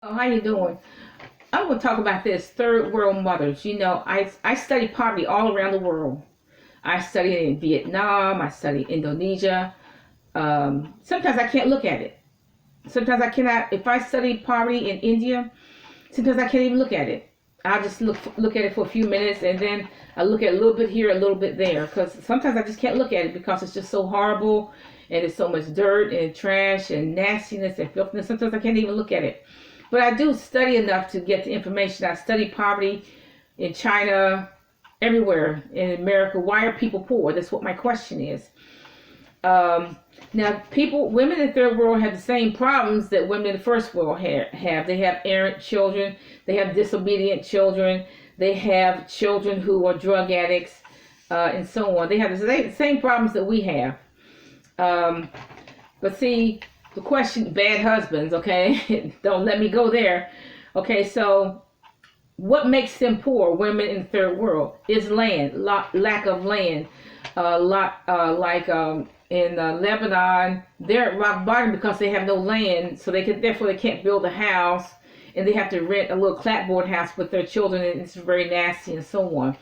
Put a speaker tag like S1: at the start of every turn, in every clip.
S1: Oh, how you doing? I'm going to talk about this third world mothers. I study poverty all around the world. I studied in Vietnam. I studied Indonesia. Sometimes I can't look at it. Sometimes I cannot. If I study poverty in India, sometimes I can't even look at it. I'll just look at it for a few minutes, and then I look at a little bit here, a little bit there, because sometimes I just can't look at it because it's just so horrible, and there's so much dirt and trash and nastiness and filthiness. Sometimes I can't even look at it. But I do study enough to get the information. I study poverty in China, everywhere in America. Why are people poor? That's what my question is. Um, Now, women in the third world have the same problems that women in the first world have. They have errant children. They have disobedient children. They have children who are drug addicts, and so on. They have the same problems that we have. Um, but see, the question, bad husbands, okay? Don't let me go there. Okay, so what makes them poor, women in the third world, is land, lack of land. In Lebanon, they're at rock bottom because they have no land, so therefore they can't build a house, and they have to rent a little clapboard house with their children, and it's very nasty and so on.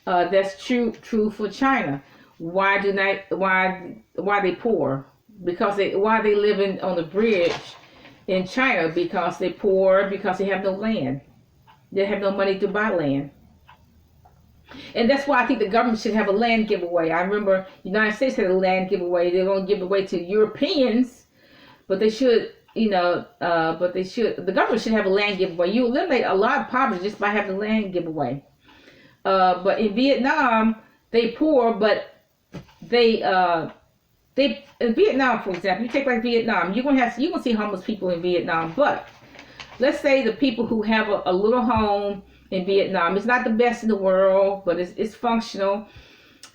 S1: That's true for China. Why they poor? Why they living on the bridge in China? Because they poor, because they have no land. They have no money to buy land. And that's why I think the government should have a land giveaway. I remember the United States had a land giveaway. They're going to give it away to Europeans, but they should, the government should have a land giveaway. You eliminate a lot of poverty just by having a land giveaway. But in Vietnam, they poor, but they in Vietnam, for example, you take like Vietnam, you're gonna see homeless people in Vietnam. But let's say the people who have a little home in Vietnam, it's not the best in the world, but it's functional.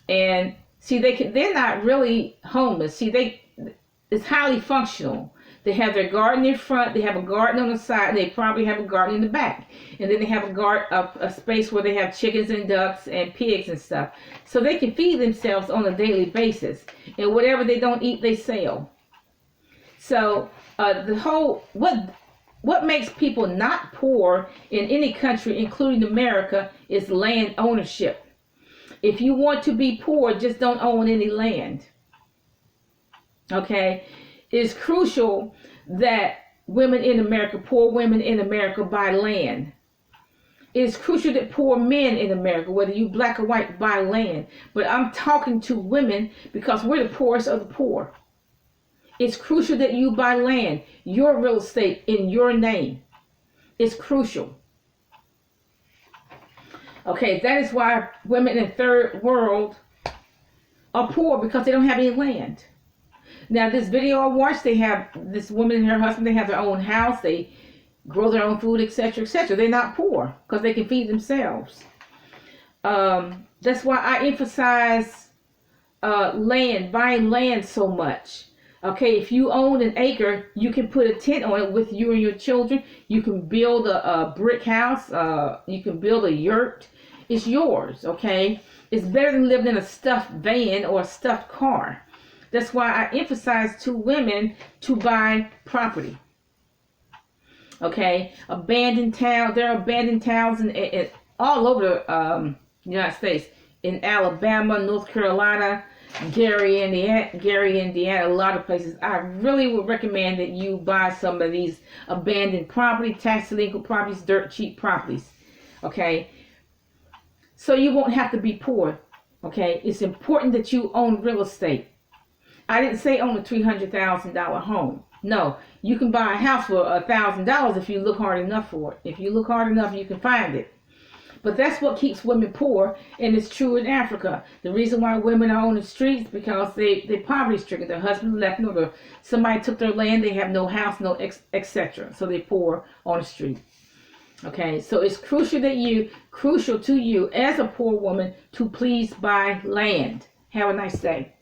S1: And see, they're not really homeless. It's highly functional. They have their garden in front, they have a garden on the side, and they probably have a garden in the back. And then they have a space where they have chickens and ducks and pigs and stuff. So they can feed themselves on a daily basis. And whatever they don't eat, they sell. So what makes people not poor in any country, including America, is land ownership. If you want to be poor, just don't own any land. Okay? It's crucial that poor women in America buy land. It's crucial that poor men in America, whether you black or white, buy land. But I'm talking to women because we're the poorest of the poor. It's crucial that you buy land, your real estate in your name. It's crucial. Okay, that is why women in the third world are poor, because they don't have any land. Now, this video I watched, they have this woman and her husband, they have their own house, they grow their own food, etc., etc. They're not poor because they can feed themselves. That's why I emphasize buying land so much. Okay, if you own an acre, you can put a tent on it with you and your children. You can build a brick house. You can build a yurt. It's yours, okay? It's better than living in a stuffed van or a stuffed car. That's why I emphasize to women to buy property. Okay, abandoned town. There are abandoned towns in all over the United States. In Alabama, North Carolina, Gary, Indiana, a lot of places. I really would recommend that you buy some of these abandoned property, tax delinquent properties, dirt cheap properties. Okay, so you won't have to be poor. Okay, it's important that you own real estate. I didn't say own a $300,000 home. No, you can buy a house for $1,000 if you look hard enough for it. If you look hard enough, you can find it. But that's what keeps women poor, and it's true in Africa. The reason why women are on the streets because they poverty stricken. Their husband left them, or somebody took their land. They have no house, no etc. So they're poor on the street. Okay, so it's crucial to you as a poor woman to please buy land. Have a nice day.